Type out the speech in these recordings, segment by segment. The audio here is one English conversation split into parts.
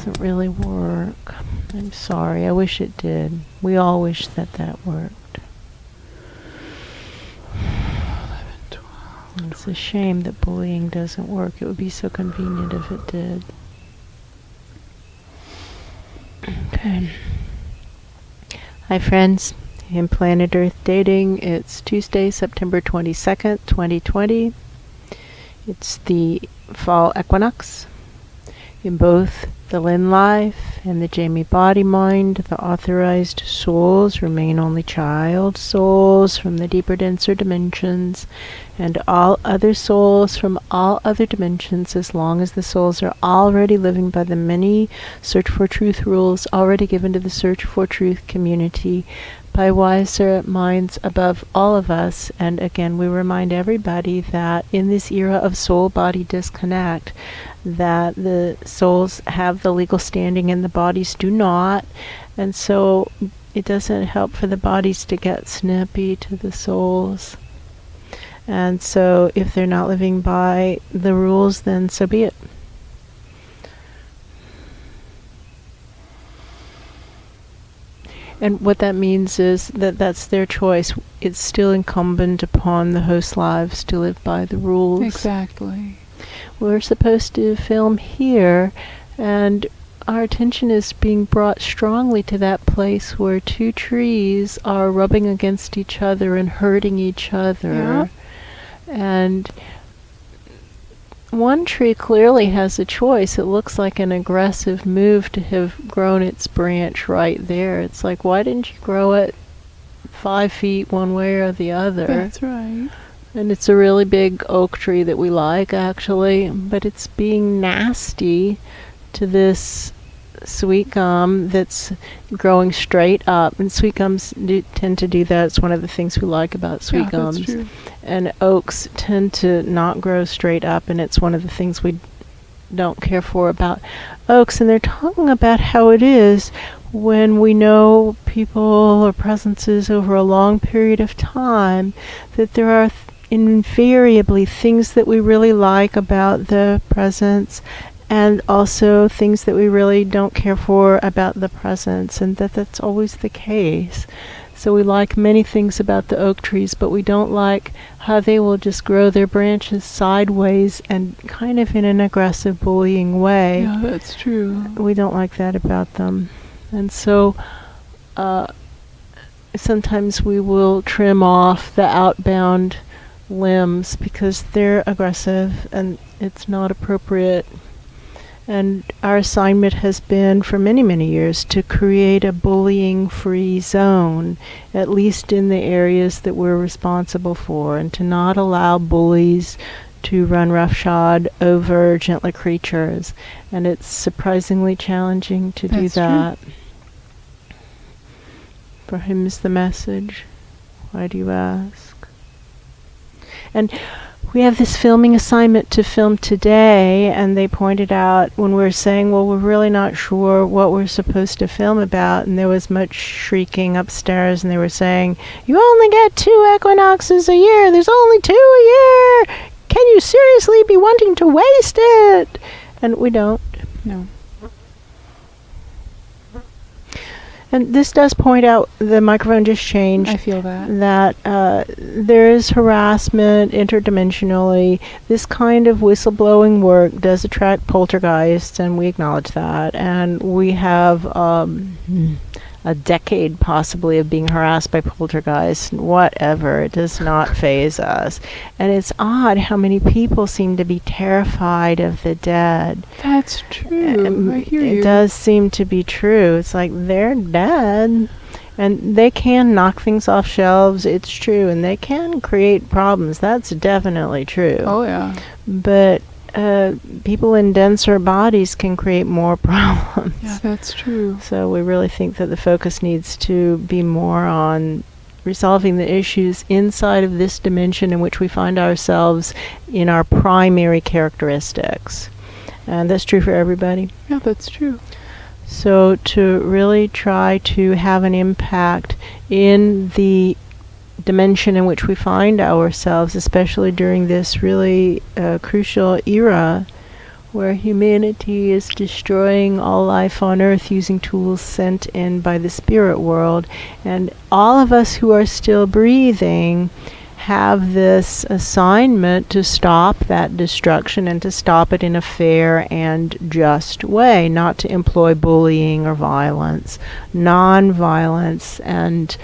doesn't really work. I'm sorry. I wish it did. We all wish that worked. 11, 12, It's a shame that bullying doesn't work. It would be so convenient if it did. Okay. Hi friends. In Planet Earth Dating, it's Tuesday, September 22nd, 2020. It's the fall equinox. In both the Lin Life and the Jamie Body Mind, the authorized souls remain only child souls from the deeper, denser dimensions, and all other souls from all other dimensions, as long as the souls are already living by the many search for truth rules already given to the search for truth community by wiser minds above all of us. And again, we remind everybody that in this era of soul-body disconnect, that the souls have the legal standing and the bodies do not. And so it doesn't help for the bodies to get snippy to the souls. And so if they're not living by the rules, then so be it. And what that means is that that's their choice. It's still incumbent upon the host lives to live by the rules. Exactly. We're supposed to film here, and our attention is being brought strongly to that place where two trees are rubbing against each other and hurting each other. Yeah. And one tree clearly has a choice. It looks like an aggressive move to have grown its branch right there. It's like, why didn't you grow it 5 feet one way or the other? That's right. And it's a really big oak tree that we like, actually, but it's being nasty to this sweet gum that's growing straight up. And sweet gums tend to do that. It's one of the things we like about sweet gums. That's true. And oaks tend to not grow straight up, and it's one of the things we don't care for about oaks. And they're talking about how it is when we know people or presences over a long period of time, that there are invariably things that we really like about the presence, and also things that we really don't care for about the presence, and that's always the case. So we like many things about the oak trees, but we don't like how they will just grow their branches sideways and kind of in an aggressive, bullying way. Yeah, that's true. We don't like that about them. And so sometimes we will trim off the outbound limbs because they're aggressive and it's not appropriate. And our assignment has been for many, many years to create a bullying-free zone, at least in the areas that we're responsible for, and to not allow bullies to run roughshod over gentler creatures. And it's surprisingly challenging to do that. True. For him is the message. Why do you ask? And we have this filming assignment to film today, and they pointed out when we were saying, well, we're really not sure what we're supposed to film about, and there was much shrieking upstairs, and they were saying, you only get 2 equinoxes a year, there's only 2 a year, can you seriously be wanting to waste it? And we don't. No. And this does point out, the microphone just changed. I feel that. There is harassment interdimensionally. This kind of whistleblowing work does attract poltergeists, and we acknowledge that. And we have a decade possibly of being harassed by poltergeists. Whatever, it does not faze us. And it's odd how many people seem to be terrified of the dead. That's true. I hear you. It does seem to be true. It's like they're dead. And they can knock things off shelves, it's true. And they can create problems. That's definitely true. Oh, yeah. But people in denser bodies can create more problems. Yeah, that's true. So we really think that the focus needs to be more on resolving the issues inside of this dimension in which we find ourselves in our primary characteristics. And that's true for everybody. Yeah, that's true. So to really try to have an impact in the dimension in which we find ourselves, especially during this really crucial era where humanity is destroying all life on Earth using tools sent in by the spirit world. And all of us who are still breathing have this assignment to stop that destruction and to stop it in a fair and just way, not to employ bullying or violence. Non-violence and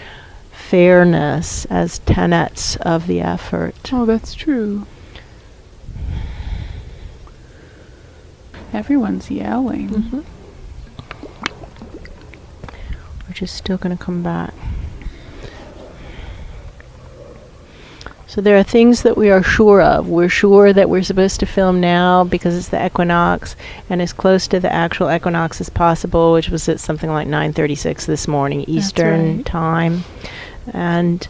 fairness as tenets of the effort. Oh, that's true. Everyone's yelling. Mm-hmm. We're just still going to come back. So there are things that we are sure of. We're sure that we're supposed to film now because it's the equinox and as close to the actual equinox as possible, which was at something like 9:36 this morning Eastern time. And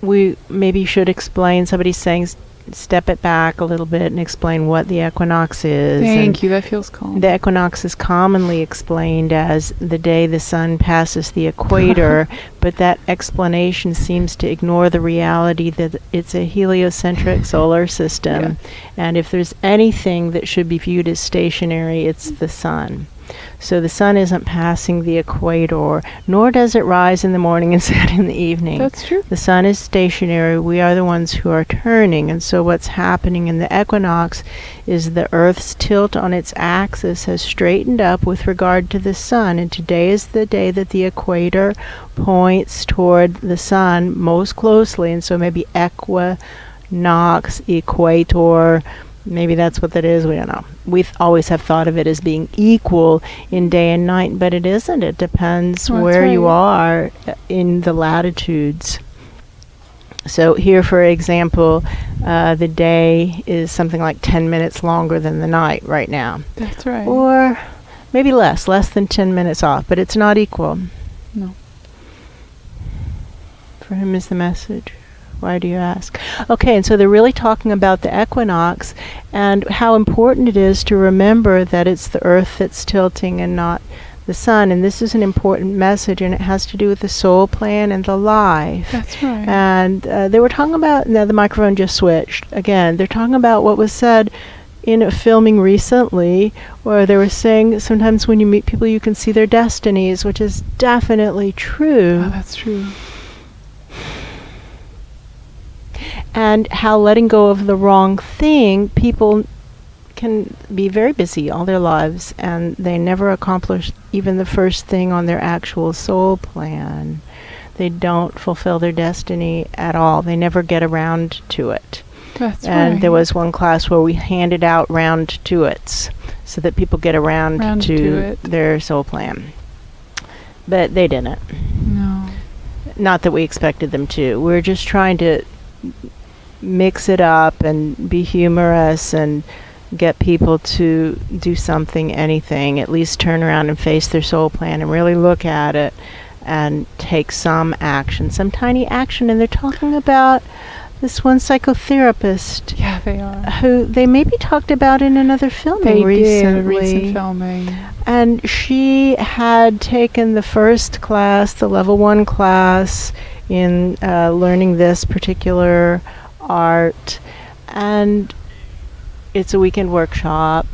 we maybe should explain, somebody's saying step it back a little bit and explain what the equinox is. Thank you, that feels calm. The equinox is commonly explained as the day the sun passes the equator, but that explanation seems to ignore the reality that it's a heliocentric solar system. Yeah. And if there's anything that should be viewed as stationary, it's the sun. So the sun isn't passing the equator, nor does it rise in the morning and set in the evening. That's true. The sun is stationary. We are the ones who are turning. And so what's happening in the equinox is the Earth's tilt on its axis has straightened up with regard to the sun. And today is the day that the equator points toward the sun most closely. And so maybe equinox, equator, maybe that's what that is. We don't know. We always have thought of it as being equal in day and night, but it isn't. It depends where you are in the latitudes. So here, for example, the day is something like 10 minutes longer than the night right now. That's right. Or maybe less than 10 minutes off, but it's not equal. No. For him is the message. Why do you ask? Okay, and so they're really talking about the equinox and how important it is to remember that it's the Earth that's tilting and not the sun. And this is an important message, and it has to do with the soul plan and the life. That's right. And they were talking about, now the microphone just switched. Again, they're talking about what was said in a filming recently, where they were saying sometimes when you meet people you can see their destinies, which is definitely true. Oh, that's true. And how letting go of the wrong thing, people can be very busy all their lives and they never accomplish even the first thing on their actual soul plan. They don't fulfill their destiny at all. They never get around to it. That's and right. there was one class where we handed out round to it's so that people get around to their soul plan. But they didn't. No. Not that we expected them to. We're just trying to mix it up and be humorous and get people to do something, anything, at least turn around and face their soul plan and really look at it and take some action, some tiny action. And they're talking about this one psychotherapist. Yeah, they are. Who they maybe talked about in another filming recently. Did, a recent filming. And she had taken the first class, the level 1 class in learning this particular art, and it's a weekend workshop,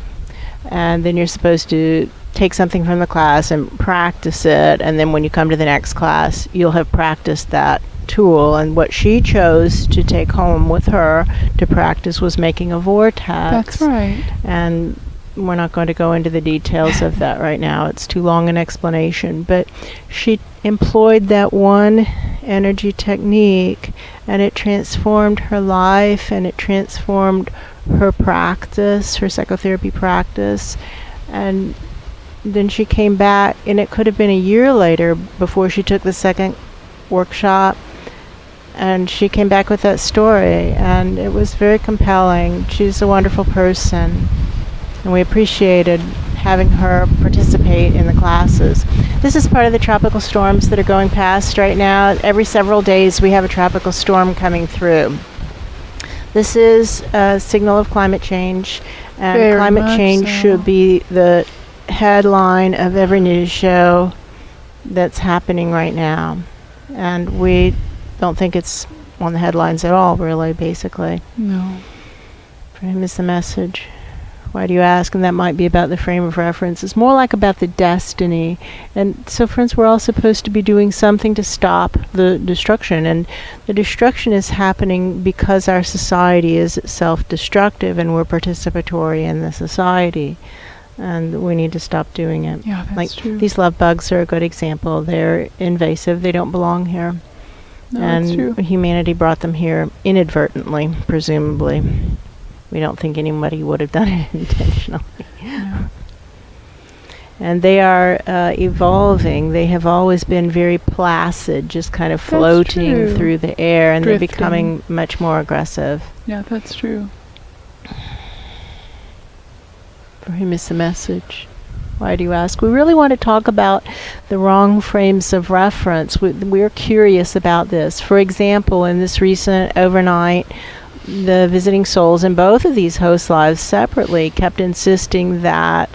and then you're supposed to take something from the class and practice it, and then when you come to the next class you'll have practiced that tool. And what she chose to take home with her to practice was making a vortex. That's right. And we're not going to go into the details of that right now. It's too long an explanation. But she employed that one energy technique, and it transformed her life, and it transformed her practice, her psychotherapy practice. And then she came back, and it could have been a year later before she took the second workshop, and she came back with that story, and it was very compelling. She's a wonderful person, and we appreciated having her participate in the classes. This is part of the tropical storms that are going past right now. Every several days we have a tropical storm coming through. This is a signal of climate change, and Very climate change so. should be the headline of every news show that's happening right now. And we don't think it's on the headlines at all, really, basically. No. For him is the message. Why do you ask? And that might be about the frame of reference. It's more like about the destiny. And so, friends, we're all supposed to be doing something to stop the destruction. And the destruction is happening because our society is self-destructive and we're participatory in the society. And we need to stop doing it. Yeah, that's like true. These love bugs are a good example. They're invasive. They don't belong here. No, that's true. And humanity brought them here inadvertently, presumably. We don't think anybody would have done it intentionally. No. And they are evolving. They have always been very placid, just kind of That's floating true. through the air, and Drifting. they're becoming much more aggressive. Yeah, that's true. For whom is the message? Why do you ask? We really want to talk about the wrong frames of reference. We're curious about this. For example, in this recent overnight, the visiting souls in both of these host lives separately kept insisting that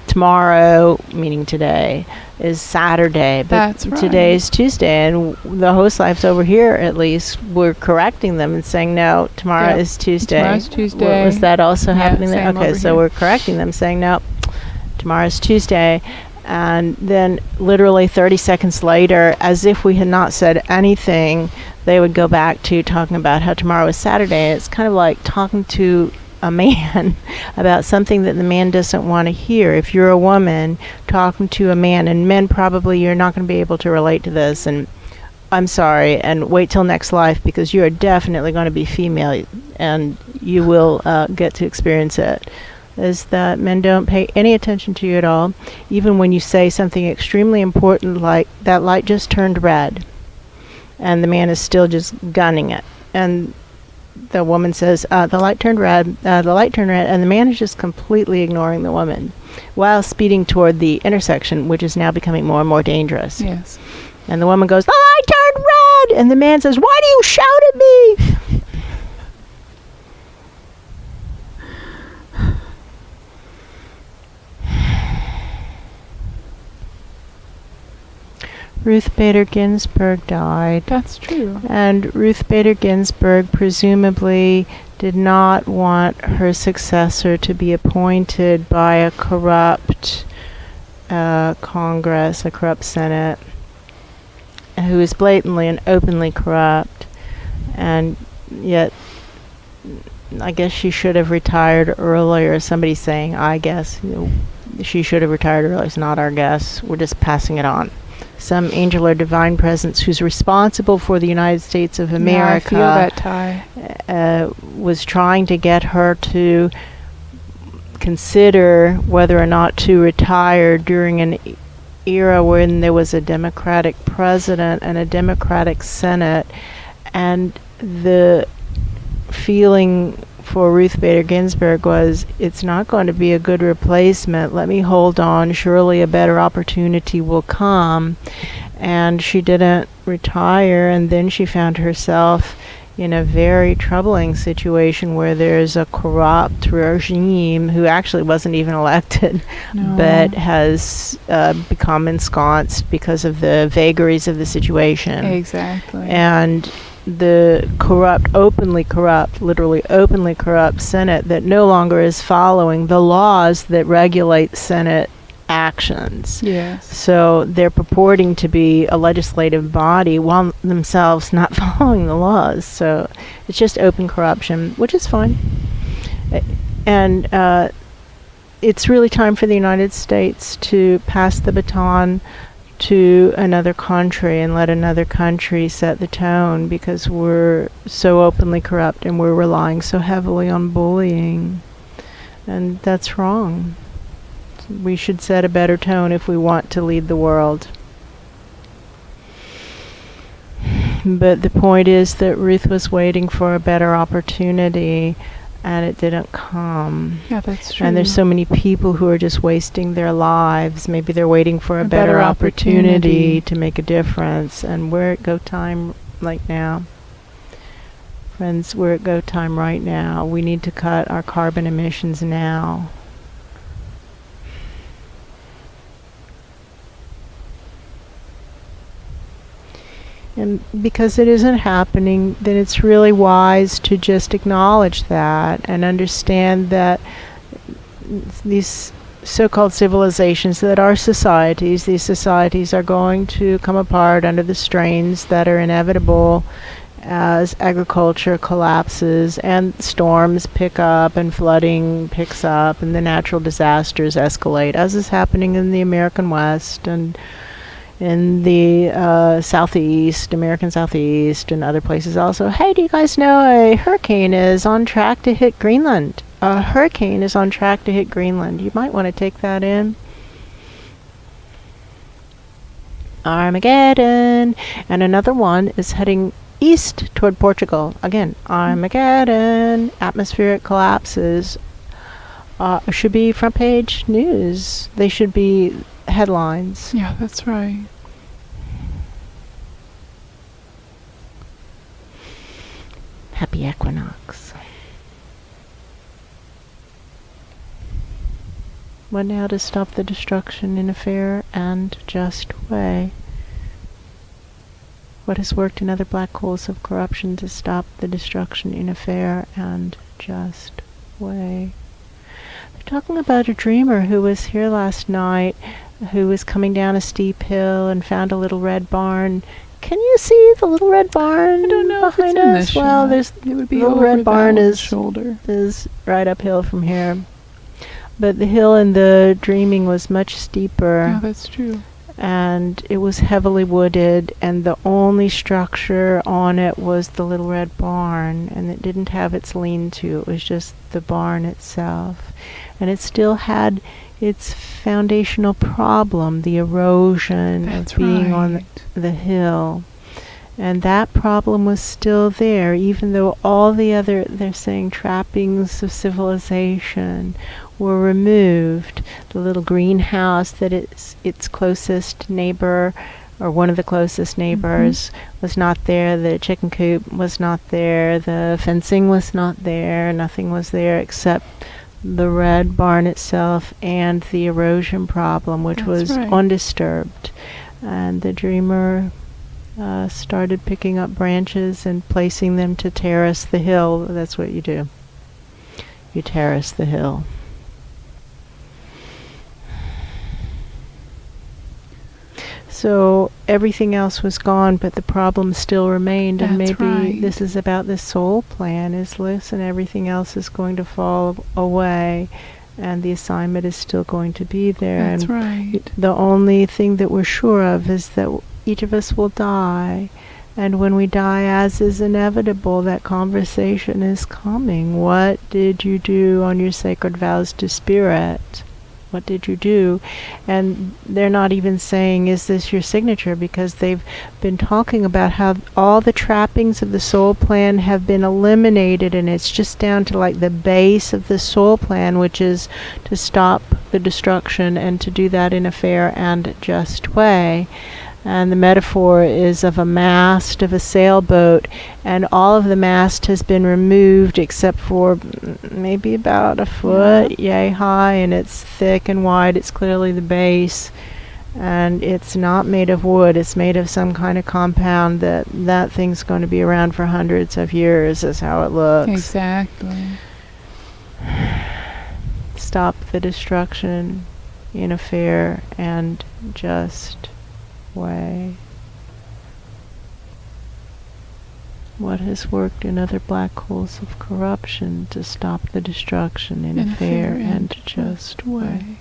tomorrow, meaning today, is Saturday, but That's right. today is Tuesday, and the host lives over here at least were correcting them and saying, no, tomorrow Yep. is Tuesday. Tomorrow's Tuesday. Was that also Yeah, happening there? same Okay, over so here. we're correcting them, saying, no, tomorrow's Tuesday. And then literally 30 seconds later, as if we had not said anything, they would go back to talking about how tomorrow is Saturday. It's kind of like talking to a man about something that the man doesn't want to hear. If you're a woman talking to a man, and men probably, you're not going to be able to relate to this, and I'm sorry, and wait till next life, because you are definitely going to be female and you will get to experience it, is that men don't pay any attention to you at all, even when you say something extremely important like, that light just turned red, and the man is still just gunning it. And the woman says, the light turned red, and the man is just completely ignoring the woman while speeding toward the intersection, which is now becoming more and more dangerous. Yes. And the woman goes, the light turned red! And the man says, why do you shout at me? Ruth Bader Ginsburg died. That's true. And Ruth Bader Ginsburg presumably did not want her successor to be appointed by a corrupt Congress, a corrupt Senate, who is blatantly and openly corrupt. And yet, I guess she should have retired earlier. Somebody's saying, I guess, she should have retired earlier. It's not our guess. We're just passing it on. Some angel or divine presence who's responsible for the United States of America, Yeah, I feel that tie. Was trying to get her to consider whether or not to retire during an era when there was a Democratic president and a Democratic Senate, and the feeling for Ruth Bader Ginsburg was, it's not going to be a good replacement. Let me hold on. Surely a better opportunity will come. And she didn't retire, and then she found herself in a very troubling situation where there's a corrupt regime who actually wasn't even elected, No. but has become ensconced because of the vagaries of the situation. Exactly. And the literally openly corrupt Senate that no longer is following the laws that regulate Senate actions. Yes. So they're purporting to be a legislative body while themselves not following the laws. So it's just open corruption, which is fine. And it's really time for the United States to pass the baton to another country and let another country set the tone, because we're so openly corrupt and we're relying so heavily on bullying. And that's wrong. We should set a better tone if we want to lead the world. But the point is that Ruth was waiting for a better opportunity, and it didn't come. Yeah, that's true. And there's so many people who are just wasting their lives. Maybe they're waiting for a better opportunity to make a difference. And we're at go time right now. Friends, we're at go time right now. We need to cut our carbon emissions now. And because it isn't happening, then it's really wise to just acknowledge that and understand that these so-called civilizations that are societies, these societies are going to come apart under the strains that are inevitable as agriculture collapses and storms pick up and flooding picks up and the natural disasters escalate, as is happening in the American West and in the Southeast, American Southeast, and other places also. Hey, do you guys know a hurricane is on track to hit Greenland? A hurricane is on track to hit Greenland. You might want to take that in. Armageddon. And another one is heading east toward Portugal. Again, Armageddon. Atmospheric collapses. Should be front page news. They should be headlines. Yeah, that's right. Happy Equinox. What now to stop the destruction in a fair and just way? What has worked in other black holes of corruption to stop the destruction in a fair and just way? They're talking about a dreamer who was here last night, who was coming down a steep hill and found a little red barn. Can you see the little red barn? I don't know behind if it's in us? this Well, shot. there's It would be the little over red that barn one's shoulder. is right uphill from here. But the hill in the dreaming was much steeper. Yeah, that's true. And it was heavily wooded, and the only structure on it was the little red barn, and it didn't have its lean-to. It was just the barn itself. And it still had its foundational problem, the erosion That's of being on right. the hill. And that problem was still there, even though all the other, they're saying, trappings of civilization were removed. The little greenhouse that its closest neighbor, or one of the closest neighbors, was not there. The chicken coop was not there. The fencing was not there. Nothing was there except the red barn itself and the erosion problem, which That's was right. undisturbed. And the dreamer started picking up branches and placing them to terrace the hill. That's what you do. You terrace the hill. So everything else was gone, but the problem still remained. And That's maybe right. this is about the soul plan, is listen, everything else is going to fall away, and the assignment is still going to be there. That's and right. the only thing that we're sure of is that each of us will die. And when we die, as is inevitable, that conversation is coming. What did you do on your sacred vows to Spirit? What did you do? And they're not even saying, is this your signature? Because they've been talking about how all the trappings of the soul plan have been eliminated, and it's just down to like the base of the soul plan, which is to stop the destruction and to do that in a fair and just way. And the metaphor is of a mast of a sailboat, and all of the mast has been removed except for maybe about a foot, yay high, and it's thick and wide. It's clearly the base, and it's not made of wood. It's made of some kind of compound that thing's going to be around for hundreds of years, is how it looks. Exactly. Stop the destruction in a fair and just way. What has worked in other black holes of corruption to stop the destruction in a fair and just way?